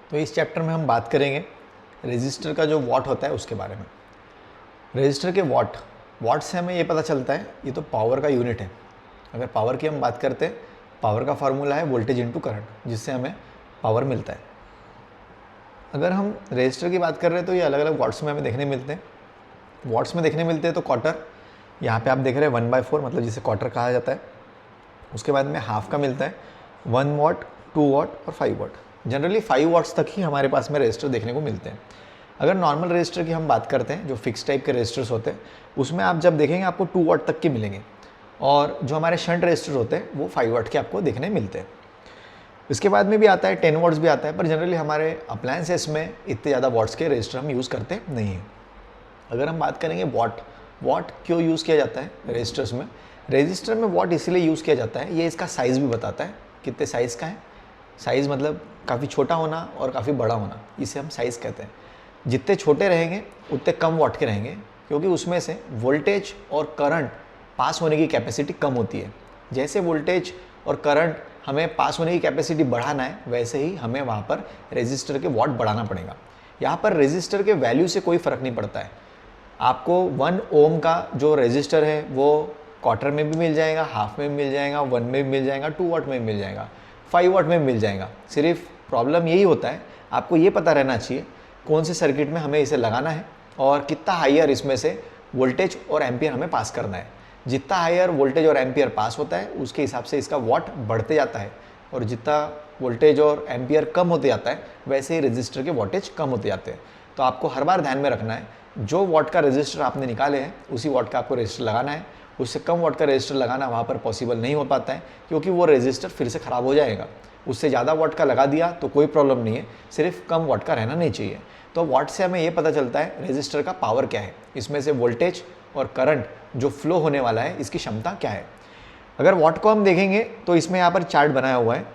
तो इस चैप्टर में हम बात करेंगे रेजिस्टर का जो वॉट होता है उसके बारे में। रेजिस्टर के वॉट से हमें ये पता चलता है ये तो पावर का यूनिट है। अगर पावर की हम बात करते हैं, पावर का फार्मूला है वोल्टेज इंटू करंट, जिससे हमें पावर मिलता है। अगर हम रेजिस्टर की बात कर रहे हैं तो ये अलग अलग वॉट्स में हमें देखने मिलते हैं। वॉट्स में देखने मिलते हैं तो क्वार्टर, यहाँ पे आप देख रहे हैं 1/4 मतलब जिसे क्वार्टर कहा जाता है। उसके बाद में हाफ का मिलता है 1 वॉट, 2 वॉट और 5 वॉट। जनरली 5 वॉट्स तक ही हमारे पास में रेजिस्टर देखने को मिलते हैं। अगर नॉर्मल रेजिस्टर की हम बात करते हैं, जो फिक्स टाइप के रेजिस्टर्स होते हैं, उसमें आप जब देखेंगे आपको 2 वॉट तक के मिलेंगे, और जो हमारे शंट रेजिस्टर होते हैं वो 5 वॉट के आपको देखने मिलते हैं। इसके बाद में भी आता है 10 वॉट्स भी आता है, पर जनरली हमारे अप्लायंसेस में इतने ज़्यादा वॉट्स के रेजिस्टर हम यूज़ करते नहीं हैं। अगर हम बात करेंगे वॉट क्यों यूज़ किया जाता है रेजिस्टर्स में, रेजिस्टर में वॉट इसलिए यूज़ किया जाता है, ये इसका साइज़ भी बताता है कितने साइज़ का है। साइज़ मतलब काफ़ी छोटा होना और काफ़ी बड़ा होना, इसे हम साइज़ कहते हैं। जितने छोटे रहेंगे उतने कम वॉट के रहेंगे, क्योंकि उसमें से वोल्टेज और करंट पास होने की कैपेसिटी कम होती है। जैसे वोल्टेज और करंट हमें पास होने की कैपेसिटी बढ़ाना है, वैसे ही हमें वहाँ पर रेजिस्टर के वॉट बढ़ाना पड़ेगा। यहाँ पर रेजिस्टर के वैल्यू से कोई फ़र्क नहीं पड़ता है। आपको 1 ओम का जो रेजिस्टर है वो क्वार्टर में भी मिल जाएगा, हाफ में भी मिल जाएगा, 1 में भी मिल जाएगा, 2 वॉट में भी मिल जाएगा, 5 वॉट में भी मिल जाएगा। सिर्फ प्रॉब्लम यही होता है, आपको ये पता रहना चाहिए कौन से सर्किट में हमें इसे लगाना है और कितना हायर इसमें से वोल्टेज और एम्पियर हमें पास करना है। जितना हायर वोल्टेज और एम्पियर पास होता है उसके हिसाब से इसका वॉट बढ़ते जाता है, और जितना वोल्टेज और एम्पियर कम होते जाता है वैसे ही रेजिस्टर के वोल्टेज कम होते जाते हैं। तो आपको हर बार ध्यान में रखना है, जो वॉट का रेजिस्टर आपने निकाले हैं उसी वॉट का आपको रेजिस्टर लगाना है। उससे कम वॉट का रेजिस्टर लगाना वहाँ पर पॉसिबल नहीं हो पाता है, क्योंकि वो रेजिस्टर फिर से ख़राब हो जाएगा। उससे ज़्यादा वॉट का लगा दिया तो कोई प्रॉब्लम नहीं है, सिर्फ कम वॉट का रहना नहीं चाहिए। तो वॉट से हमें ये पता चलता है रेजिस्टर का पावर क्या है, इसमें से वोल्टेज और करंट जो फ्लो होने वाला है इसकी क्षमता क्या है। अगर वॉट को हम देखेंगे तो इसमें यहाँ पर चार्ट बनाया हुआ है।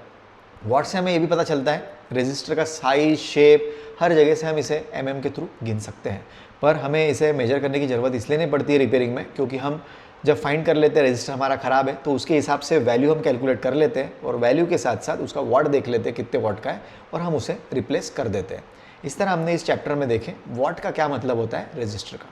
वॉट से हमें ये भी पता चलता है रेजिस्टर का साइज, शेप, हर जगह से हम इसे mm के थ्रू गिन सकते हैं। पर हमें इसे मेजर करने की ज़रूरत इसलिए नहीं पड़ती है रिपेयरिंग में, क्योंकि हम जब फाइंड कर लेते हैं रेजिस्टर हमारा ख़राब है तो उसके हिसाब से वैल्यू हम कैलकुलेट कर लेते हैं, और वैल्यू के साथ साथ उसका वॉट देख लेते हैं कितने वॉट का है, और हम उसे रिप्लेस कर देते हैं। इस तरह हमने इस चैप्टर में देखें वॉट का क्या मतलब होता है रेजिस्टर का।